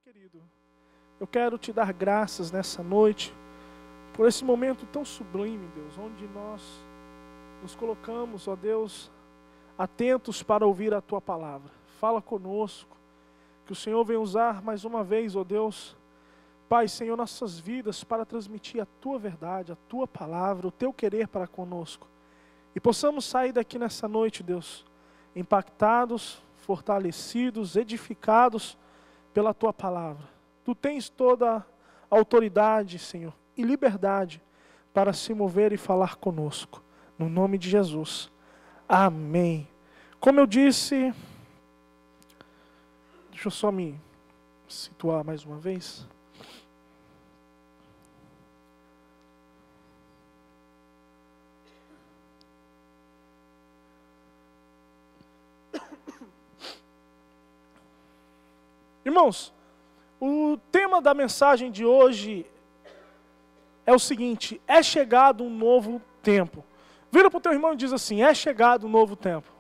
querido, eu quero te dar graças nessa noite, por esse momento tão sublime, Deus, onde nós nos colocamos, ó Deus, atentos para ouvir a Tua palavra. Fala conosco, que o Senhor venha usar mais uma vez, ó Deus, Pai, Senhor, nossas vidas para transmitir a Tua verdade, a Tua palavra, o Teu querer para conosco. E possamos sair daqui nessa noite, Deus, impactados, fortalecidos, edificados pela Tua palavra. Tu tens toda a autoridade, Senhor, e liberdade para se mover e falar conosco. No nome de Jesus. Amém. Como eu disse, deixa eu só me situar mais uma vez. Irmãos, o tema da mensagem de hoje é o seguinte: é chegado um novo tempo. Vira para o teu irmão e diz assim: é chegado um novo tempo.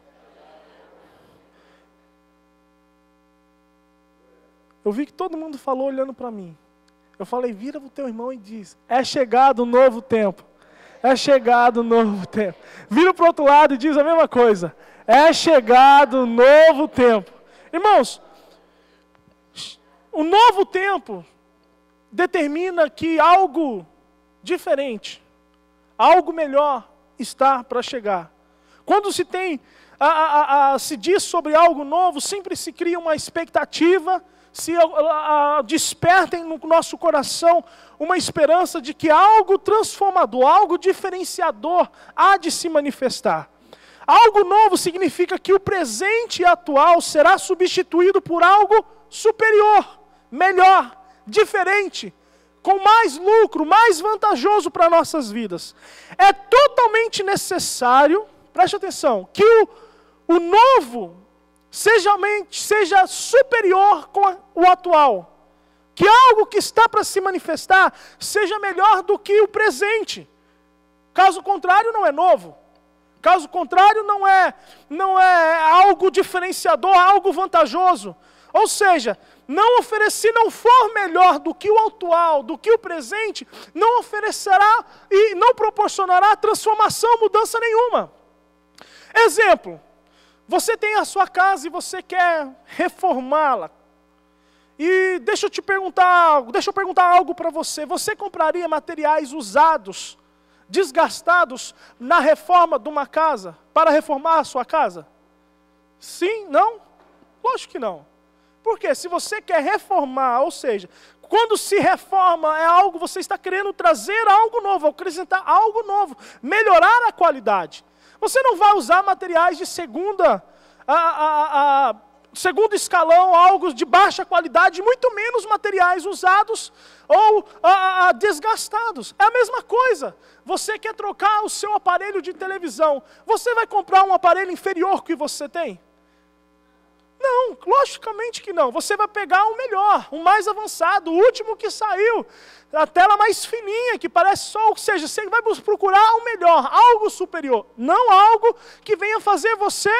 Eu vi que todo mundo falou olhando para mim. Eu falei: vira para o teu irmão e diz: é chegado um novo tempo. É chegado um novo tempo. Vira para o outro lado e diz a mesma coisa: é chegado um novo tempo. Irmãos, o novo tempo determina que algo diferente, algo melhor está para chegar. Quando se tem, se diz sobre algo novo, sempre se cria uma expectativa, se despertem no nosso coração uma esperança de que algo transformador, algo diferenciador há de se manifestar. Algo novo significa que o presente atual será substituído por algo superior, melhor, diferente, com mais lucro, mais vantajoso para nossas vidas. É totalmente necessário, preste atenção, que o novo seja superior com o atual. Que algo que está para se manifestar seja melhor do que o presente. Caso contrário, não é novo. Caso contrário, não é algo diferenciador, algo vantajoso. Ou seja, se não for melhor do que o atual, do que o presente, não oferecerá e não proporcionará transformação, mudança nenhuma. Exemplo, você tem a sua casa e você quer reformá-la. E deixa eu perguntar algo para você. Você compraria materiais usados, desgastados na reforma de uma casa, para reformar a sua casa? Sim? Não? Lógico que não. Porque se você quer reformar, ou seja, quando se reforma é algo, você está querendo trazer algo novo, acrescentar algo novo, melhorar a qualidade. Você não vai usar materiais de segundo escalão, algo de baixa qualidade, muito menos materiais usados ou desgastados. É a mesma coisa. Você quer trocar o seu aparelho de televisão, você vai comprar um aparelho inferior ao que você tem? Não, logicamente que não. Você vai pegar o melhor, o mais avançado, o último que saiu, a tela mais fininha, que parece só, ou seja, você vai procurar o melhor, algo superior, não algo que venha fazer você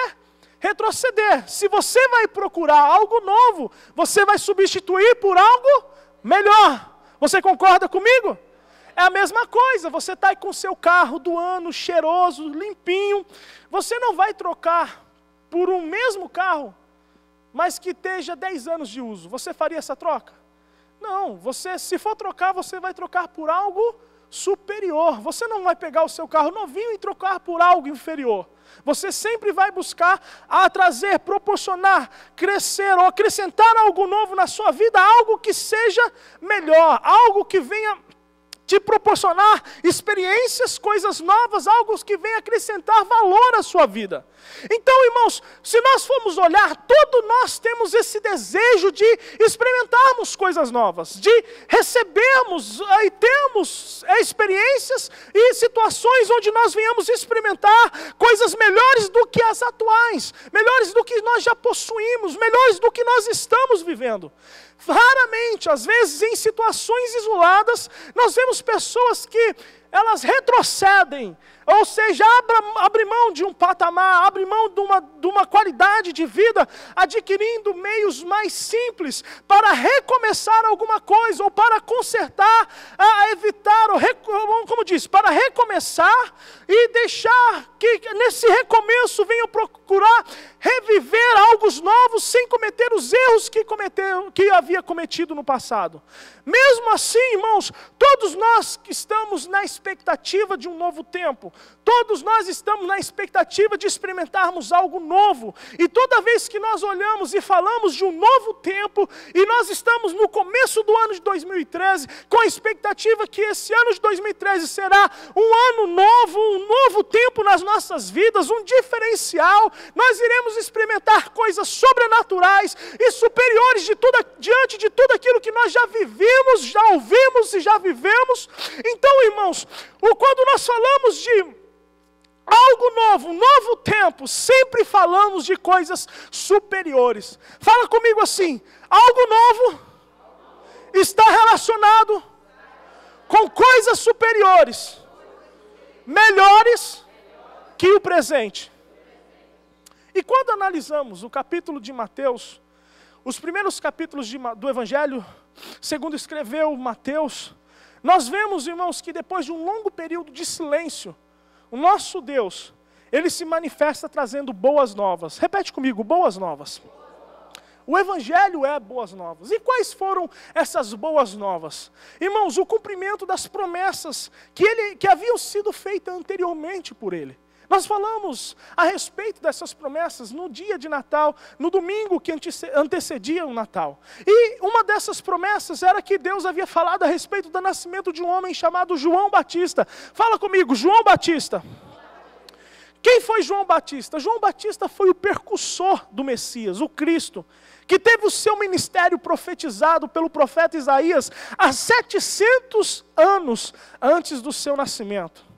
retroceder. Se você vai procurar algo novo, você vai substituir por algo melhor. Você concorda comigo? É a mesma coisa, você está aí com o seu carro do ano, cheiroso, limpinho, você não vai trocar por um mesmo carro, mas que esteja 10 anos de uso. Você faria essa troca? Não, se for trocar, você vai trocar por algo superior. Você não vai pegar o seu carro novinho e trocar por algo inferior. Você sempre vai buscar trazer, proporcionar, crescer ou acrescentar algo novo na sua vida, algo que seja melhor, algo que venha te proporcionar experiências, coisas novas, algo que venha acrescentar valor à sua vida. Então, irmãos, se nós formos olhar, todos nós temos esse desejo de experimentarmos coisas novas, de recebermos e termos experiências e situações onde nós venhamos experimentar coisas melhores do que as atuais, melhores do que nós já possuímos, melhores do que nós estamos vivendo. Raramente, às vezes em situações isoladas, nós vemos pessoas que elas retrocedem, ou seja, abre mão de um patamar, abre mão de uma qualidade de vida, adquirindo meios mais simples para recomeçar alguma coisa, ou para consertar, evitar, ou como diz, para recomeçar e deixar que nesse recomeço venham procurar reviver algo novos sem cometer os erros que havia cometido no passado. Mesmo assim, irmãos, todos nós que estamos na expectativa de um novo tempo, todos nós estamos na expectativa de experimentarmos algo novo, e toda vez que nós olhamos e falamos de um novo tempo, e nós estamos no começo do ano de 2013, com a expectativa que esse ano de 2013 será um ano novo, um novo tempo nas nossas vidas, um diferencial, nós iremos experimentar coisas sobrenaturais e superiores diante de tudo aquilo que nós já vivemos, já ouvimos e já vivemos. Então, irmãos, quando nós falamos de algo novo, um novo tempo, sempre falamos de coisas superiores. Fala comigo assim: algo novo está relacionado com coisas superiores, melhores que o presente. E quando analisamos o capítulo de Mateus, os primeiros capítulos do Evangelho, segundo escreveu Mateus, nós vemos, irmãos, que depois de um longo período de silêncio, o nosso Deus, Ele se manifesta trazendo boas novas. Repete comigo: boas novas. O Evangelho é boas novas. E quais foram essas boas novas? Irmãos, o cumprimento das promessas que haviam sido feitas anteriormente por Ele. Nós falamos a respeito dessas promessas no dia de Natal, no domingo que antecedia o Natal. E uma dessas promessas era que Deus havia falado a respeito do nascimento de um homem chamado João Batista. Fala comigo: João Batista. Quem foi João Batista? João Batista foi o precursor do Messias, o Cristo, que teve o seu ministério profetizado pelo profeta Isaías há 700 anos antes do seu nascimento.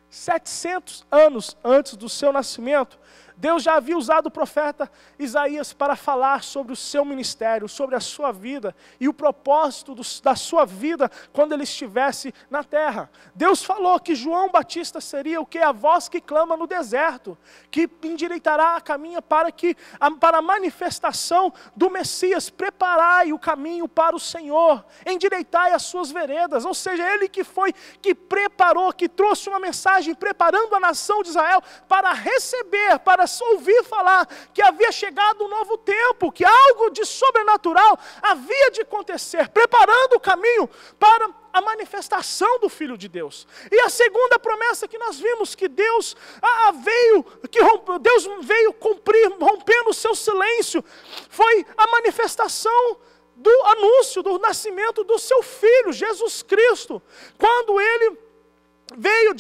700 anos antes do seu nascimento, Deus já havia usado o profeta Isaías para falar sobre o seu ministério, sobre a sua vida e o propósito da sua vida quando ele estivesse na terra. Deus falou que João Batista seria o que? A voz que clama no deserto, que endireitará a caminho para a manifestação do Messias. Preparai o caminho para o Senhor, endireitai as suas veredas. Ou seja, ele que preparou, que trouxe uma mensagem preparando a nação de Israel para receber, para ouvir falar que havia chegado um novo tempo, que algo de sobrenatural havia de acontecer, preparando o caminho para a manifestação do Filho de Deus. E a segunda promessa que nós vimos, que Deus veio cumprir, rompendo o seu silêncio, foi a manifestação do anúncio do nascimento do seu Filho, Jesus Cristo, quando ele veio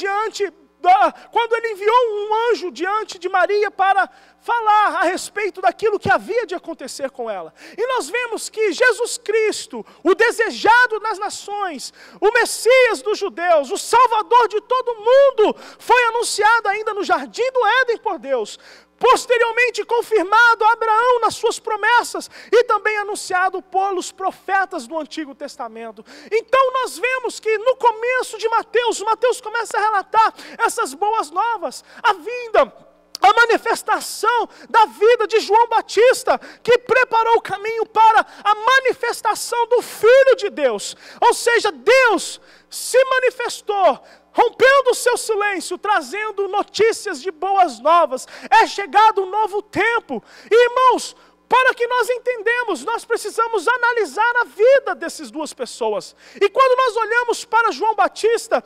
quando ele enviou um anjo diante de Maria para falar a respeito daquilo que havia de acontecer com ela. E nós vemos que Jesus Cristo, o desejado das nações, o Messias dos judeus, o Salvador de todo mundo, foi anunciado ainda no Jardim do Éden por Deus, posteriormente confirmado a Abraão nas suas promessas e também anunciado pelos profetas do Antigo Testamento. Então nós vemos que no começo de Mateus começa a relatar essas boas novas, a manifestação da vida de João Batista, que preparou o caminho para a manifestação do Filho de Deus. Ou seja, Deus se manifestou, rompendo o seu silêncio, trazendo notícias de boas novas. É chegado um novo tempo. E, irmãos, para que nós entendamos, nós precisamos analisar a vida dessas duas pessoas. E quando nós olhamos para João Batista,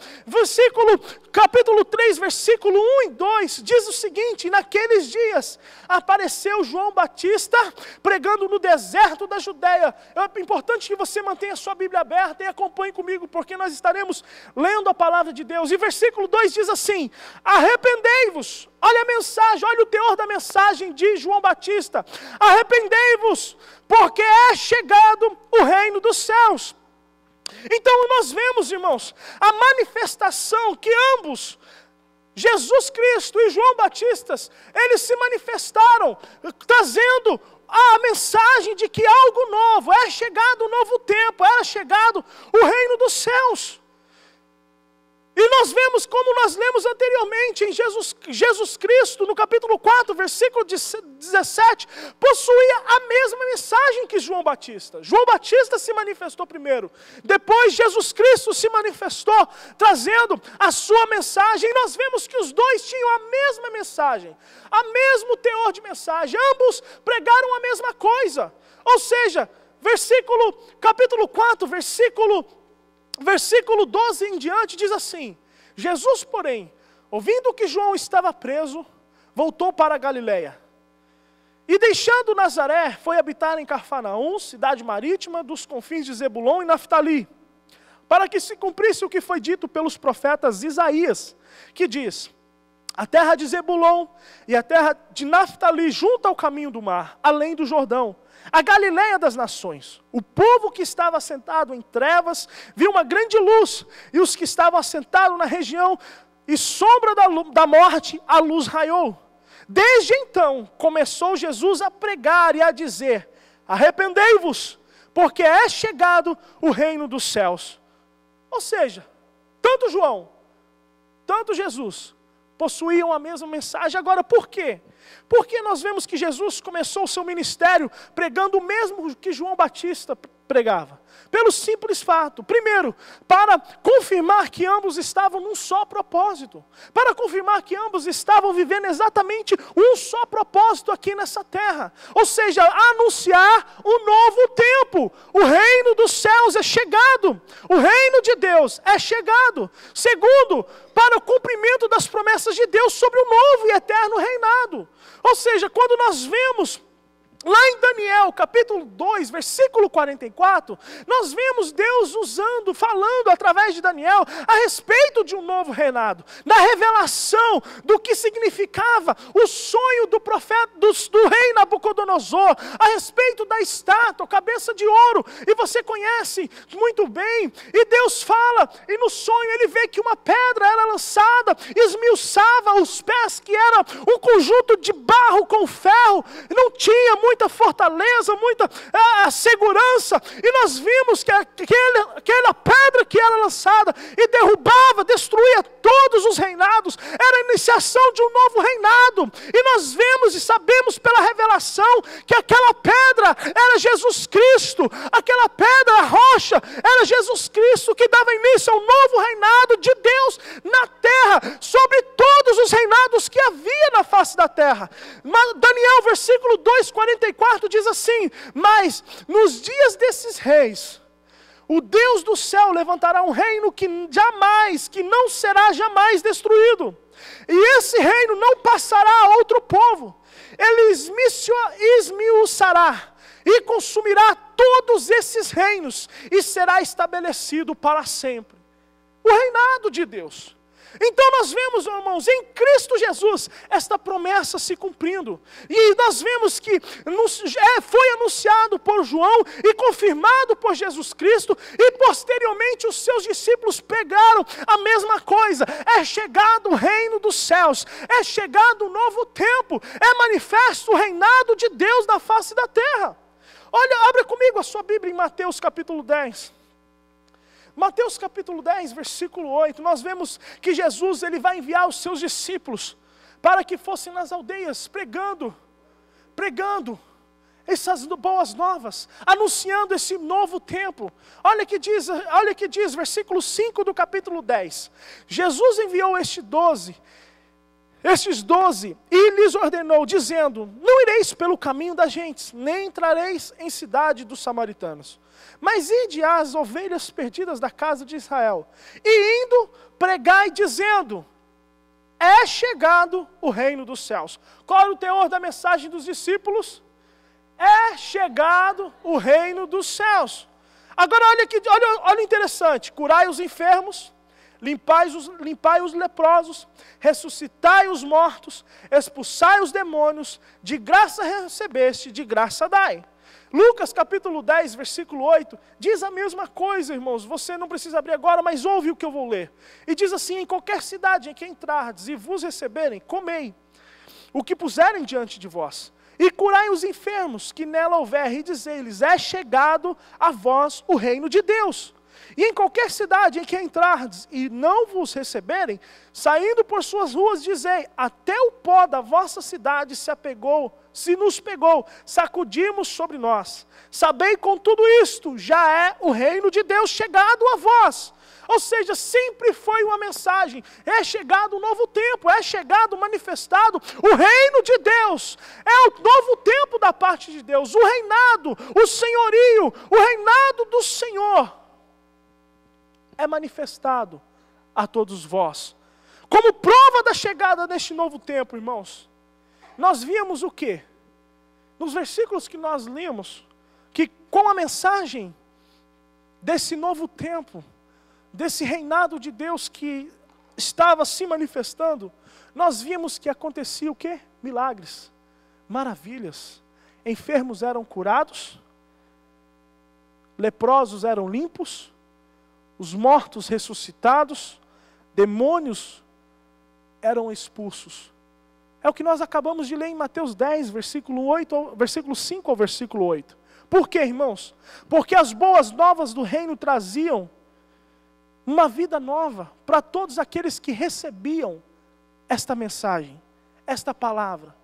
capítulo 3, versículo 1 e 2, diz o seguinte: naqueles dias apareceu João Batista pregando no deserto da Judeia. É importante que você mantenha a sua Bíblia aberta e acompanhe comigo, porque nós estaremos lendo a palavra de Deus. E versículo 2 diz assim: arrependei-vos. Olha a mensagem, olha o teor da mensagem de João Batista. Arrependei-vos, porque é chegado o reino dos céus. Então nós vemos, irmãos, a manifestação que ambos, Jesus Cristo e João Batista, eles se manifestaram, trazendo a mensagem de que algo novo, é chegado um novo tempo, era chegado o reino dos céus. E nós vemos, como nós lemos anteriormente, em Jesus Cristo, no capítulo 4, versículo 17, possuía a mesma mensagem que João Batista. João Batista se manifestou primeiro. Depois Jesus Cristo se manifestou, trazendo a sua mensagem. E nós vemos que os dois tinham a mesma mensagem, o mesmo teor de mensagem. Ambos pregaram a mesma coisa. Ou seja, capítulo 4, versículo 12 em diante diz assim: Jesus, porém, ouvindo que João estava preso, voltou para a Galileia. E deixando Nazaré, foi habitar em Cafarnaum, cidade marítima dos confins de Zebulon e Naftali, para que se cumprisse o que foi dito pelos profetas Isaías, que diz: a terra de Zebulon e a terra de Naftali, junto ao caminho do mar, além do Jordão, a Galileia das nações. O povo que estava assentado em trevas viu uma grande luz, e os que estavam assentados na região e sombra da morte, a luz raiou. Desde então começou Jesus a pregar e a dizer: arrependei-vos, porque é chegado o reino dos céus. Ou seja, tanto João, tanto Jesus possuíam a mesma mensagem. Agora, por quê? Porque nós vemos que Jesus começou o seu ministério pregando o mesmo que João Batista pregava. Pelo simples fato, primeiro, para confirmar que ambos estavam num só propósito. Para confirmar que ambos estavam vivendo exatamente um só propósito aqui nessa terra. Ou seja, anunciar um novo tempo. O reino dos céus é chegado. O reino de Deus é chegado. Segundo, para o cumprimento das promessas de Deus sobre o novo e eterno reinado. Ou seja, quando nós vemos lá em Daniel, capítulo 2, versículo 44, nós vemos Deus falando através de Daniel a respeito de um novo reinado, da revelação do que significava o sonho do profeta, do rei Nabucodonosor, a respeito da estátua, cabeça de ouro, e você conhece muito bem, e Deus fala, e no sonho ele vê que uma pedra era lançada, esmiuçava os pés, que era um conjunto de barro com ferro, não tinha muita fortaleza, muita segurança, e nós vimos que aquela pedra que era lançada e derrubava, destruía todos os reinados, era a iniciação de um novo reinado, e nós vemos e sabemos pela revelação que aquela pedra era Jesus Cristo, aquela pedra, a rocha, era Jesus Cristo que dava início ao novo reinado de Deus na terra, sobre todos os reinados que havia na face da terra. Daniel, versículo 2, 44 diz assim: mas nos dias desses reis, o Deus do céu levantará um reino que não será jamais destruído. E esse reino não passará a outro povo. Ele esmiuçará e consumirá todos esses reinos e será estabelecido para sempre. O reinado de Deus. Então nós vemos, irmãos, em Cristo Jesus, esta promessa se cumprindo. E nós vemos que foi anunciado por João e confirmado por Jesus Cristo, e posteriormente os seus discípulos pegaram a mesma coisa. É chegado o reino dos céus, é chegado um novo tempo, é manifesto o reinado de Deus na face da terra. Olha, abra comigo a sua Bíblia em Mateus capítulo 10. Mateus capítulo 10, versículo 8, nós vemos que Jesus ele vai enviar os seus discípulos para que fossem nas aldeias pregando essas boas novas, anunciando esse novo tempo. Olha que diz, versículo 5 do capítulo 10. Jesus enviou estes 12, e lhes ordenou, dizendo: não ireis pelo caminho das gentes, nem entrareis em cidade dos samaritanos, mas ide às ovelhas perdidas da casa de Israel, e indo pregai dizendo: é chegado o reino dos céus. Qual era o teor da mensagem dos discípulos? É chegado o reino dos céus. Agora olha interessante: curai os enfermos, limpai os leprosos, ressuscitai os mortos, expulsai os demônios, de graça recebeste, de graça dai. Lucas capítulo 10, versículo 8, diz a mesma coisa, irmãos. Você não precisa abrir agora, mas ouve o que eu vou ler. E diz assim: em qualquer cidade em que entrardes e vos receberem, comei o que puserem diante de vós, e curai os enfermos que nela houver, e dizei-lhes: é chegado a vós o reino de Deus. E em qualquer cidade em que entrardes e não vos receberem, saindo por suas ruas, dizei, até o pó da vossa cidade se nos pegou, sacudimos sobre nós. Sabei com tudo isto, já é o reino de Deus chegado a vós. Ou seja, sempre foi uma mensagem, é chegado um novo tempo, é chegado, manifestado o reino de Deus, é o novo tempo da parte de Deus, o reinado, o senhorio, o reinado do Senhor é manifestado a todos vós. Como prova da chegada deste novo tempo, irmãos, nós víamos o quê? Nos versículos que nós lemos, que com a mensagem desse novo tempo, desse reinado de Deus que estava se manifestando, nós vimos que acontecia o quê? Milagres, maravilhas. Enfermos eram curados, leprosos eram limpos, os mortos ressuscitados, demônios eram expulsos. É o que nós acabamos de ler em Mateus 10, versículo 5 ao versículo 8. Por quê, irmãos? Porque as boas novas do reino traziam uma vida nova para todos aqueles que recebiam esta mensagem, esta palavra,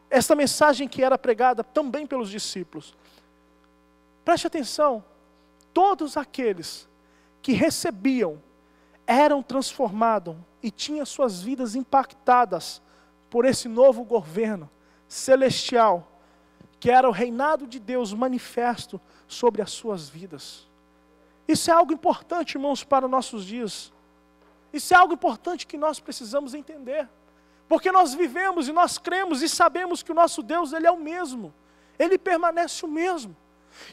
esta mensagem que era pregada também pelos discípulos. Preste atenção, todos aqueles que recebiam eram transformados e tinham suas vidas impactadas por esse novo governo celestial, que era o reinado de Deus manifesto sobre as suas vidas. Isso é algo importante, irmãos, para nossos dias. Isso é algo importante que nós precisamos entender. Porque nós vivemos e nós cremos e sabemos que o nosso Deus, Ele é o mesmo. Ele permanece o mesmo.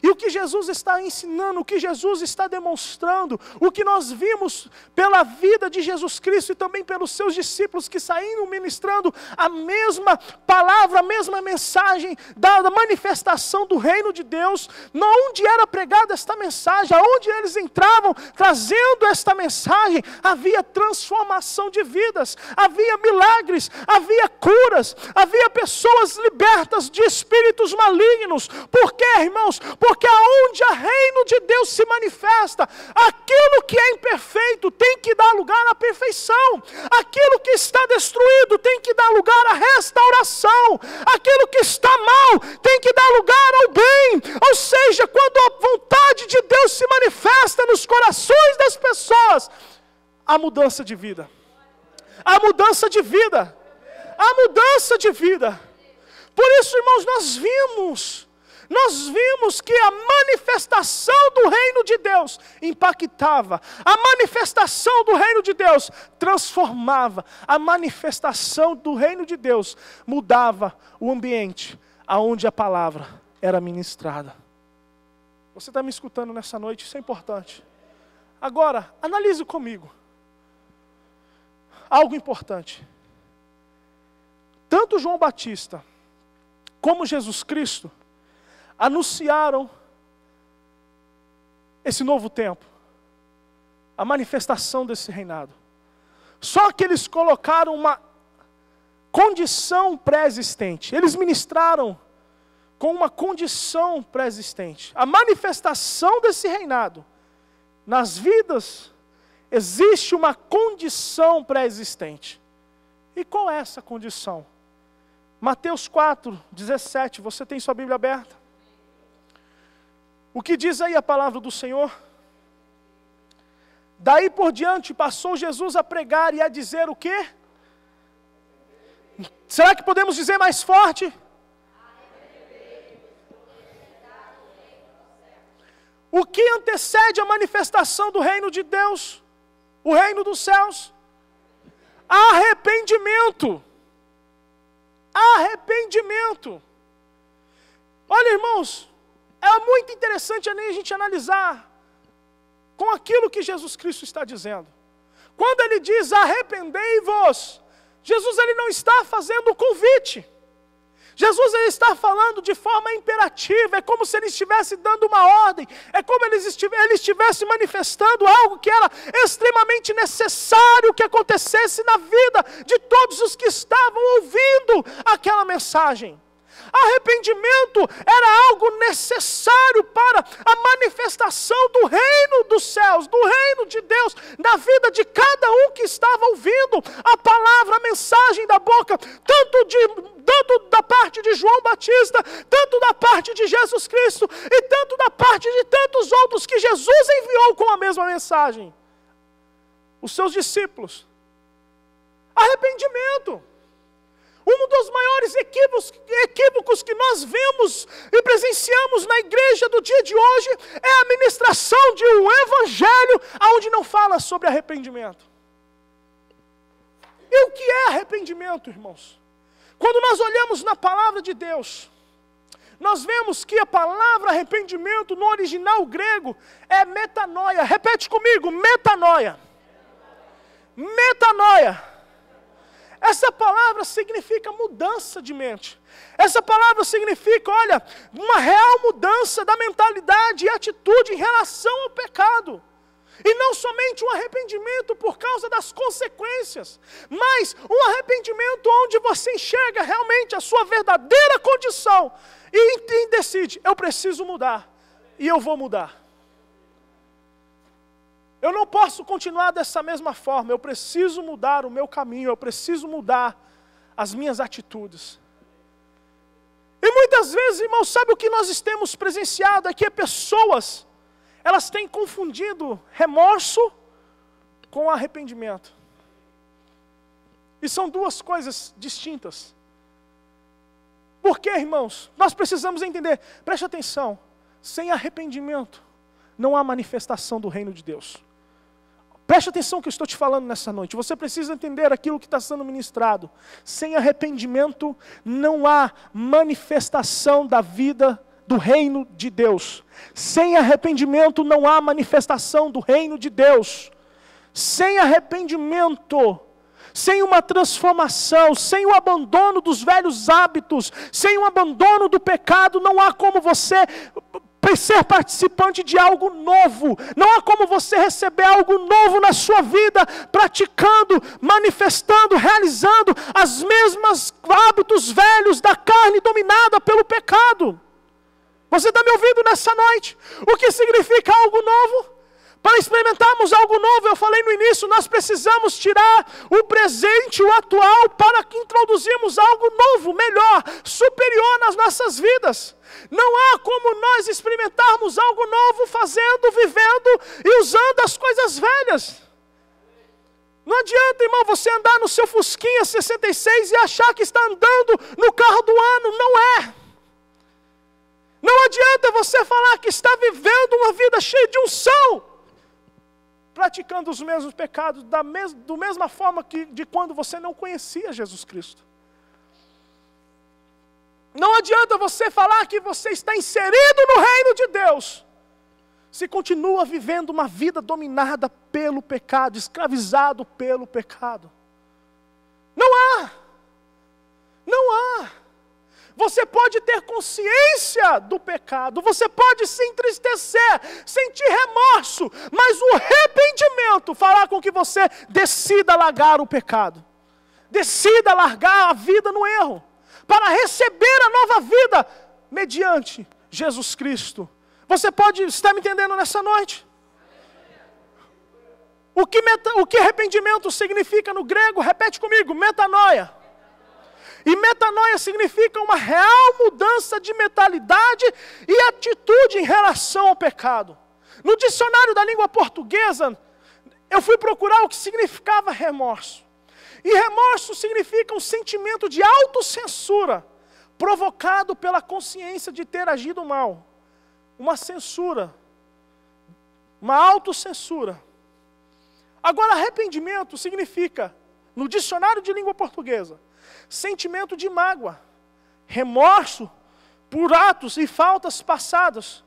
E o que Jesus está ensinando, o que Jesus está demonstrando, o que nós vimos pela vida de Jesus Cristo e também pelos seus discípulos que saíram ministrando a mesma palavra, a mesma mensagem da manifestação do reino de Deus, onde era pregada esta mensagem, aonde eles entravam trazendo esta mensagem, havia transformação de vidas, havia milagres, havia curas, havia pessoas libertas de espíritos malignos. Por quê, irmãos? Porque aonde o reino de Deus se manifesta, aquilo que é imperfeito tem que dar lugar à perfeição. Aquilo que está destruído tem que dar lugar à restauração. Aquilo que está mal tem que dar lugar ao bem. Ou seja, quando a vontade de Deus se manifesta nos corações das pessoas, há mudança de vida. Há mudança de vida. Há mudança de vida. Por isso, irmãos, nós vimos que a manifestação do reino de Deus impactava, a manifestação do reino de Deus transformava, a manifestação do reino de Deus mudava o ambiente aonde a palavra era ministrada. Você está me escutando nessa noite? Isso é importante. Agora, analise comigo algo importante. Tanto João Batista como Jesus Cristo anunciaram esse novo tempo, a manifestação desse reinado. Só que eles colocaram uma condição pré-existente. Eles ministraram com uma condição pré-existente. A manifestação desse reinado nas vidas, existe uma condição pré-existente. E qual é essa condição? Mateus 4, 17, você tem sua Bíblia aberta? O que diz aí a palavra do Senhor? Daí por diante passou Jesus a pregar e a dizer o quê? Será que podemos dizer mais forte? O que antecede a manifestação do reino de Deus? O reino dos céus? Arrependimento. Arrependimento. Olha, irmãos, é muito interessante a gente analisar com aquilo que Jesus Cristo está dizendo. Quando ele diz arrependei-vos, Jesus ele não está fazendo um convite. Jesus ele está falando de forma imperativa, é como se ele estivesse dando uma ordem, é como ele estivesse manifestando algo que era extremamente necessário que acontecesse na vida de todos os que estavam ouvindo aquela mensagem. Arrependimento era algo necessário para a manifestação do reino dos céus, do reino de Deus, na vida de cada um que estava ouvindo a palavra, a mensagem da boca, tanto da parte de João Batista, tanto da parte de Jesus Cristo, e tanto da parte de tantos outros que Jesus enviou com a mesma mensagem. Os seus discípulos. Arrependimento. Um dos maiores equívocos que nós vemos e presenciamos na igreja do dia de hoje é a ministração de um evangelho onde não fala sobre arrependimento. E o que é arrependimento, irmãos? Quando nós olhamos na palavra de Deus, nós vemos que a palavra arrependimento no original grego é metanoia. Repete comigo, metanoia. Metanoia. Essa palavra significa mudança de mente. Essa palavra significa, olha, uma real mudança da mentalidade e atitude em relação ao pecado. E não somente um arrependimento por causa das consequências, mas um arrependimento onde você enxerga realmente a sua verdadeira condição e decide, eu preciso mudar, e eu vou mudar. Eu não posso continuar dessa mesma forma, eu preciso mudar o meu caminho, eu preciso mudar as minhas atitudes. E muitas vezes, irmãos, sabe o que nós temos presenciado aqui? Pessoas, elas têm confundido remorso com arrependimento. E são duas coisas distintas. Por quê, irmãos? Nós precisamos entender, preste atenção, sem arrependimento não há manifestação do reino de Deus. Preste atenção no que eu estou te falando nessa noite. Você precisa entender aquilo que está sendo ministrado. Sem arrependimento não há manifestação da vida do reino de Deus. Sem arrependimento não há manifestação do reino de Deus. Sem arrependimento, sem uma transformação, sem o abandono dos velhos hábitos, sem o abandono do pecado, não há como você ser participante de algo novo. Não há como você receber algo novo na sua vida, praticando, manifestando, realizando as mesmas hábitos velhos da carne dominada pelo pecado. Você está me ouvindo nessa noite? O que significa algo novo? Para experimentarmos algo novo, eu falei no início, nós precisamos tirar o presente, o atual, para que introduzirmos algo novo, melhor, superior nas nossas vidas. Não há como nós experimentarmos algo novo fazendo, vivendo e usando as coisas velhas. Não adianta, irmão, você andar no seu Fusquinha 66 e achar que está andando no carro do ano. Não é. Não adianta você falar que está vivendo uma vida cheia de unção, praticando os mesmos pecados da mesma forma que de quando você não conhecia Jesus Cristo. Não adianta você falar que você está inserido no reino de Deus, se continua vivendo uma vida dominada pelo pecado, escravizado pelo pecado. Não há. Não há. Você pode ter consciência do pecado, você pode se entristecer, sentir remorso, mas o arrependimento fará com que você decida largar o pecado, decida largar a vida no erro, para receber a nova vida mediante Jesus Cristo. Você pode estar me entendendo nessa noite? O que arrependimento significa no grego? Repete comigo, metanoia. E metanoia significa uma real mudança de mentalidade e atitude em relação ao pecado. No dicionário da língua portuguesa, eu fui procurar o que significava remorso. E remorso significa um sentimento de autocensura, provocado pela consciência de ter agido mal. Uma censura, uma autocensura. Agora, arrependimento significa, no dicionário de língua portuguesa, sentimento de mágoa, remorso por atos e faltas passadas,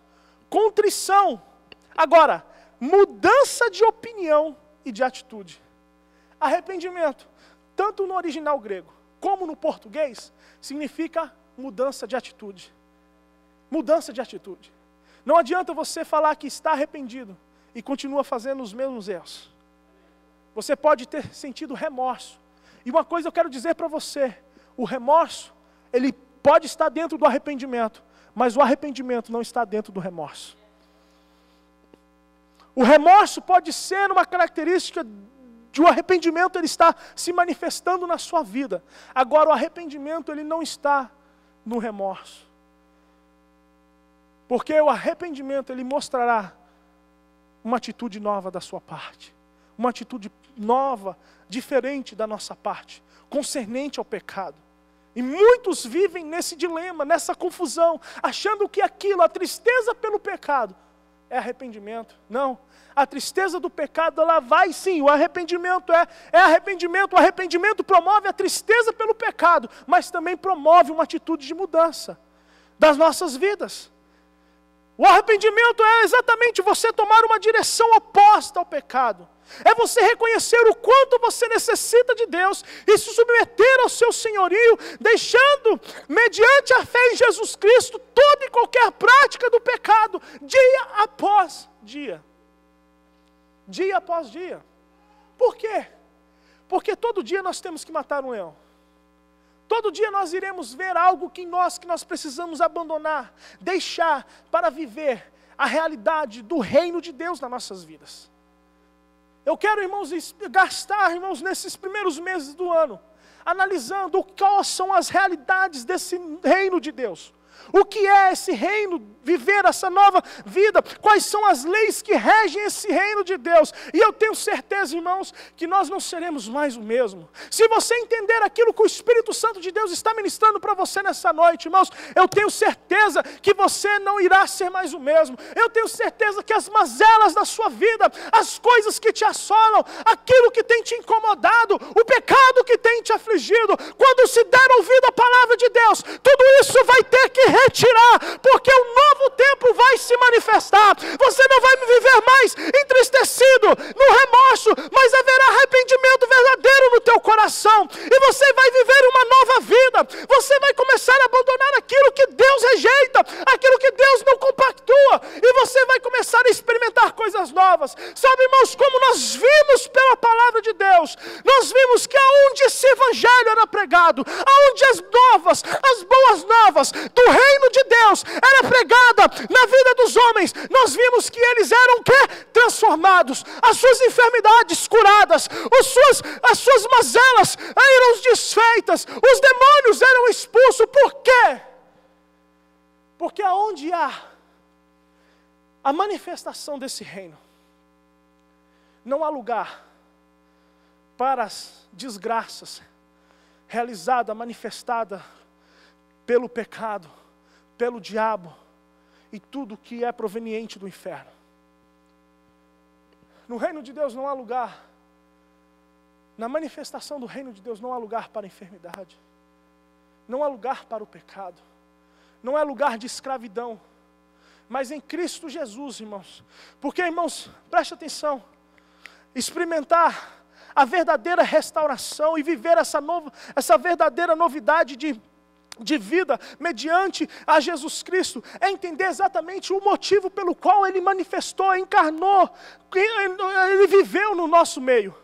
contrição. Agora, mudança de opinião e de atitude. Arrependimento, tanto no original grego como no português, significa mudança de atitude. Mudança de atitude. Não adianta você falar que está arrependido e continua fazendo os mesmos erros. Você pode ter sentido remorso. E uma coisa eu quero dizer para você, o remorso, ele pode estar dentro do arrependimento, mas o arrependimento não está dentro do remorso. O remorso pode ser uma característica de o arrependimento, ele está se manifestando na sua vida. Agora, o arrependimento, ele não está no remorso. Porque o arrependimento, ele mostrará uma atitude nova da sua parte. Uma atitude nova, diferente da nossa parte, concernente ao pecado. E muitos vivem nesse dilema, nessa confusão, achando que aquilo, a tristeza pelo pecado, é arrependimento. Não, a tristeza do pecado, ela vai sim, o arrependimento é arrependimento. O arrependimento promove a tristeza pelo pecado, mas também promove uma atitude de mudança das nossas vidas. O arrependimento é exatamente você tomar uma direção oposta ao pecado. É você reconhecer o quanto você necessita de Deus e se submeter ao seu senhorio, deixando, mediante a fé em Jesus Cristo, toda e qualquer prática do pecado, dia após dia. Dia após dia. Por quê? Porque todo dia nós temos que matar um leão. Todo dia nós iremos ver algo que nós precisamos abandonar, deixar para viver a realidade do reino de Deus nas nossas vidas. Eu quero, irmãos, gastar, irmãos, nesses primeiros meses do ano, analisando quais são as realidades desse reino de Deus. O que é esse reino, viver essa nova vida? Quais são as leis que regem esse reino de Deus? E eu tenho certeza, irmãos, que nós não seremos mais o mesmo. Se você entender aquilo que o Espírito Santo de Deus está ministrando para você nessa noite, irmãos, eu tenho certeza que você não irá ser mais o mesmo. Eu tenho certeza que as mazelas da sua vida, as coisas que te assolam, aquilo que tem te incomodado, o pecado que tem te afligido, quando se der ouvido à palavra de Deus, tudo isso vai ter que retirar, porque um novo tempo vai se manifestar. Você não vai viver mais entristecido, no remorso, mas haverá arrependimento verdadeiro no teu coração, e você vai viver uma nova vida. Você vai começar a abandonar aquilo que Deus rejeita, aquilo que Deus não compactua, e você vai começar a experimentar coisas novas. Sabe, irmãos, como nós vimos pela palavra de Deus, nós vimos que aonde esse evangelho era pregado, aonde as boas novas do reino de Deus era pregada na vida dos homens, nós vimos que eles eram o quê? Transformados, as suas enfermidades curadas, as suas mazelas eram desfeitas, os demônios eram expulsos. Por quê? Porque aonde há a manifestação desse reino, não há lugar para as desgraças realizadas, manifestadas pelo pecado, pelo diabo e tudo que é proveniente do inferno. No reino de Deus não há lugar, na manifestação do reino de Deus não há lugar para a enfermidade, não há lugar para o pecado, não é lugar de escravidão, mas em Cristo Jesus, irmãos. Porque, irmãos, preste atenção, experimentar a verdadeira restauração e viver essa verdadeira novidade de vida mediante a Jesus Cristo, é entender exatamente o motivo pelo qual Ele manifestou, encarnou, Ele viveu no nosso meio.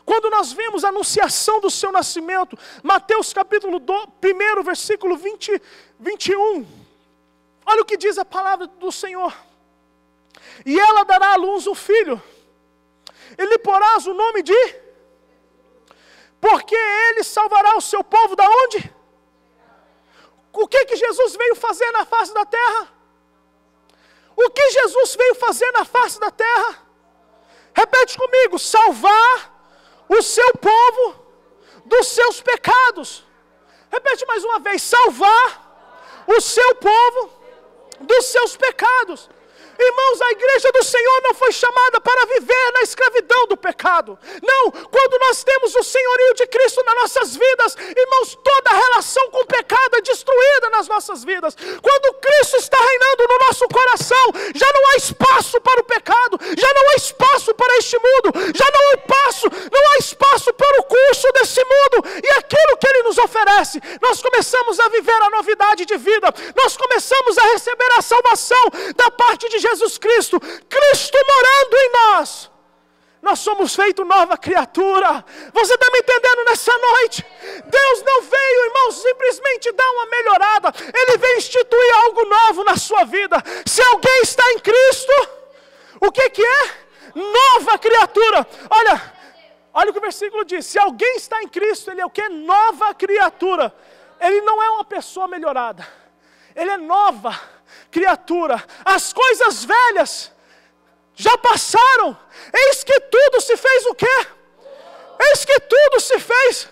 Quando nós vemos a anunciação do seu nascimento, Mateus capítulo 1, versículo 21, olha o que diz a palavra do Senhor: e ela dará à luz um filho, e lhe porás o nome de, porque ele salvará o seu povo da onde? O que Jesus veio fazer na face da terra? O que Jesus veio fazer na face da terra? Repete comigo: salvar o seu povo dos seus pecados. Repete mais uma vez: salvar o seu povo dos seus pecados. Irmãos, a igreja do Senhor não foi chamada para viver na escravidão do pecado. Não, quando nós temos o senhorio de Cristo nas nossas vidas, irmãos, toda a relação com o pecado é destruída nas nossas vidas. Quando Cristo está reinando no nosso coração, já não há espaço para o pecado, já não há espaço para este mundo, já não há espaço para o curso desse mundo e aquilo que Ele nos oferece. Nós começamos a viver a novidade de vida, nós começamos a receber a salvação da parte de Jesus Cristo, Cristo morando em nós. Nós somos feito nova criatura. Você está me entendendo nessa noite? Deus não veio, irmão, simplesmente dar uma melhorada. Ele veio instituir algo novo na sua vida. Se alguém está em Cristo, o que é? Nova criatura. Olha o que o versículo diz. Se alguém está em Cristo, ele é o que? Nova criatura. Ele não é uma pessoa melhorada. Ele é nova criatura. As coisas velhas já passaram. Eis que tudo se fez o quê? Eis que tudo se fez.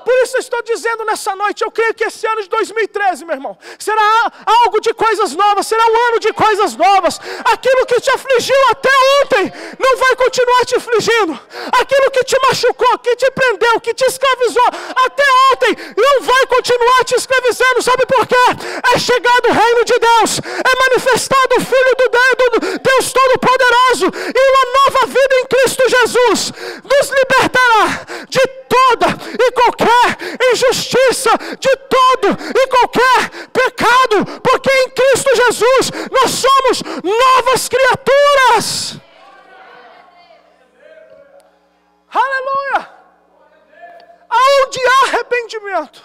Por isso eu estou dizendo nessa noite, eu creio que esse ano de 2013, meu irmão, será algo de coisas novas, será um ano de coisas novas. Aquilo que te afligiu até ontem, não vai continuar te afligindo. Aquilo que te machucou, que te prendeu, que te escravizou até ontem, não vai continuar te escravizando. Sabe por quê? É chegado o reino de Deus, é manifestado o Filho do Deus Todo-Poderoso, e uma nova vida em Cristo Jesus nos libertará de toda e qualquer injustiça, de todo e qualquer pecado, porque em Cristo Jesus nós somos novas criaturas. Aleluia! Aonde há arrependimento,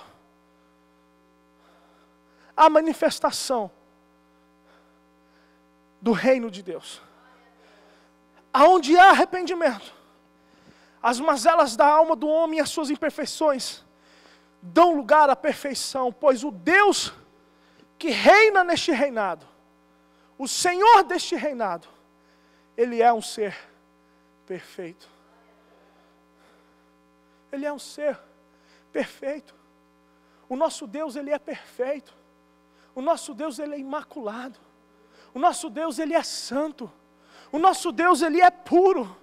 há manifestação do reino de Deus. Aonde há arrependimento, as mazelas da alma do homem e as suas imperfeições dão lugar à perfeição, pois o Deus que reina neste reinado, o Senhor deste reinado, Ele é um ser perfeito. Ele é um ser perfeito. O nosso Deus, Ele é perfeito. O nosso Deus, Ele é imaculado. O nosso Deus, Ele é santo. O nosso Deus, Ele é puro.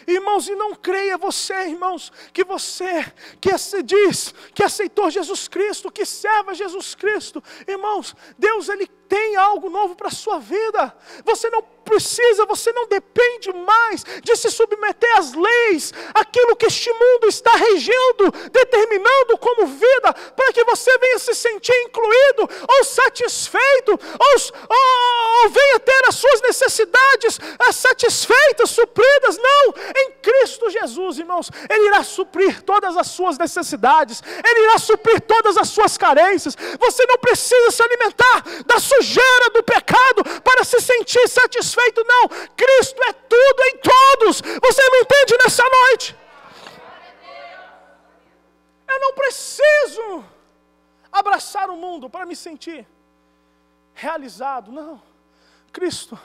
Irmãos, e não creia você, irmãos, que se diz que aceitou Jesus Cristo, que serve a Jesus Cristo. Irmãos, Deus, Ele tem algo novo para a sua vida. Você não precisa, você não depende mais de se submeter às leis, aquilo que este mundo está regindo, determinando como vida, para que você venha se sentir incluído, ou satisfeito, ou venha ter as suas necessidades satisfeitas, supridas. Não, em Cristo Jesus, irmãos, Ele irá suprir todas as suas necessidades, Ele irá suprir todas as suas carências. Você não precisa se alimentar da sujeira do pecado para se sentir satisfeito. Não, Cristo é tudo em todos. Você me entende nessa noite? Eu não preciso abraçar o mundo para me sentir realizado. Não, Cristo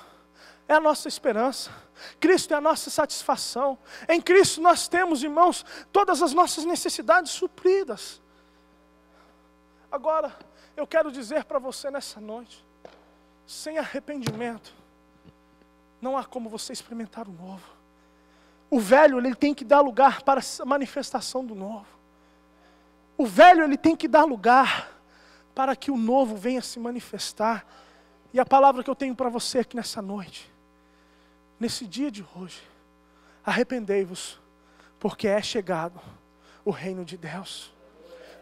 é a nossa esperança, Cristo é a nossa satisfação. Em Cristo nós temos, irmãos, todas as nossas necessidades supridas. Agora, eu quero dizer para você nessa noite, sem arrependimento, não há como você experimentar o novo. O velho, ele tem que dar lugar para a manifestação do novo. O velho, ele tem que dar lugar para que o novo venha se manifestar. E a palavra que eu tenho para você aqui nessa noite, nesse dia de hoje, arrependei-vos, porque é chegado o reino de Deus.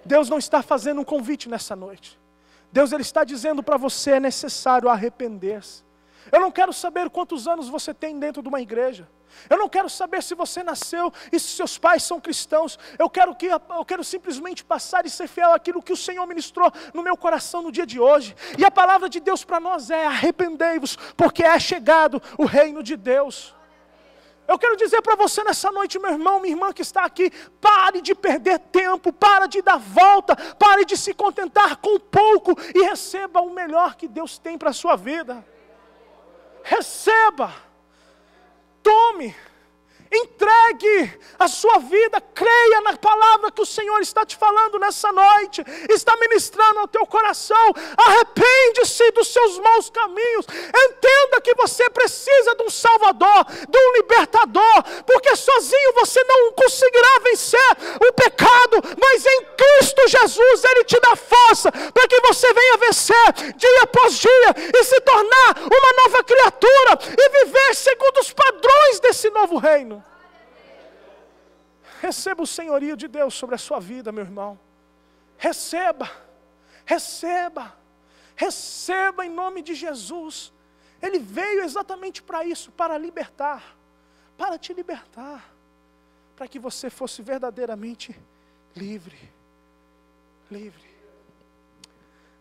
Deus não está fazendo um convite nessa noite. Deus, Ele está dizendo para você, é necessário arrepender-se. Eu não quero saber quantos anos você tem dentro de uma igreja. Eu não quero saber se você nasceu e se seus pais são cristãos. Eu quero simplesmente passar e ser fiel àquilo que o Senhor ministrou no meu coração no dia de hoje. E a palavra de Deus para nós é: arrependei-vos, porque é chegado o reino de Deus. Eu quero dizer para você nessa noite, meu irmão, minha irmã que está aqui, pare de perder tempo, pare de dar volta, pare de se contentar com pouco e receba o melhor que Deus tem para a sua vida. Receba, tome, entregue a sua vida, creia na palavra que o Senhor está te falando nessa noite, está ministrando ao teu coração. Arrepende-se dos seus maus caminhos, entenda que você precisa de um Salvador, de um libertador, porque sozinho você não conseguirá vencer o pecado, mas em Cristo Jesus Ele te dá força para que você venha vencer dia após dia e se tornar uma nova criatura e viver segundo os padrões desse novo reino. Receba o senhorio de Deus sobre a sua vida, meu irmão. Receba, receba, receba em nome de Jesus. Ele veio exatamente para isso, para libertar, para te libertar, para que você fosse verdadeiramente livre. Livre.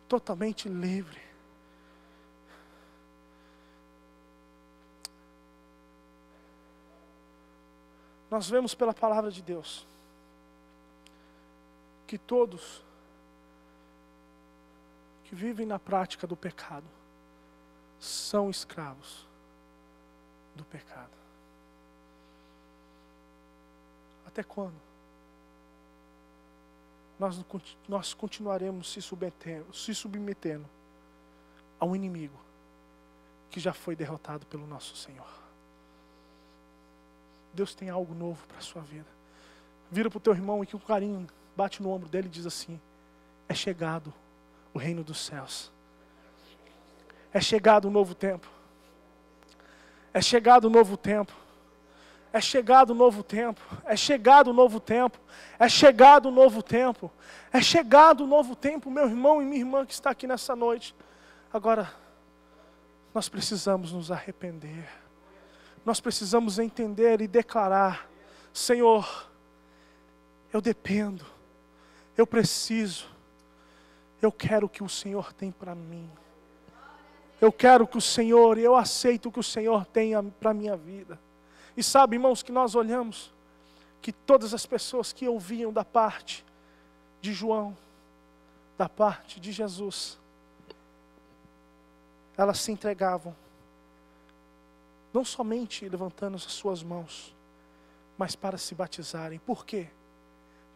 Totalmente livre. Nós vemos pela palavra de Deus que todos que vivem na prática do pecado são escravos do pecado. Até quando? Nós continuaremos se submetendo ao inimigo que já foi derrotado pelo nosso Senhor. Deus tem algo novo para a sua vida. Vira para o teu irmão e com carinho bate no ombro dele e diz assim: é chegado o reino dos céus. É chegado um novo tempo. É chegado um novo tempo. É chegado um novo tempo. É chegado um novo tempo. É chegado um novo tempo. É chegado um novo tempo, meu irmão e minha irmã que está aqui nessa noite. Agora, nós precisamos nos arrepender. Nós precisamos entender e declarar: Senhor, eu dependo, eu preciso, eu quero o que o Senhor tem para mim. Eu quero que o Senhor, eu aceito o que o Senhor tem para a minha vida. E sabe, irmãos, que nós olhamos que todas as pessoas que ouviam da parte de João, da parte de Jesus, elas se entregavam, não somente levantando as suas mãos, mas para se batizarem. Por quê?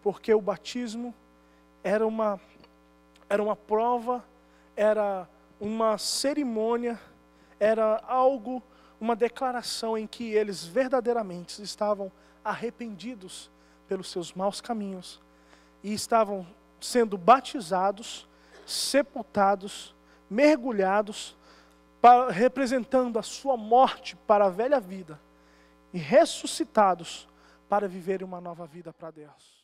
Porque o batismo era uma prova, era uma cerimônia, era algo, uma declaração em que eles verdadeiramente estavam arrependidos pelos seus maus caminhos e estavam sendo batizados, sepultados, mergulhados, representando a sua morte para a velha vida e ressuscitados para viverem uma nova vida para Deus.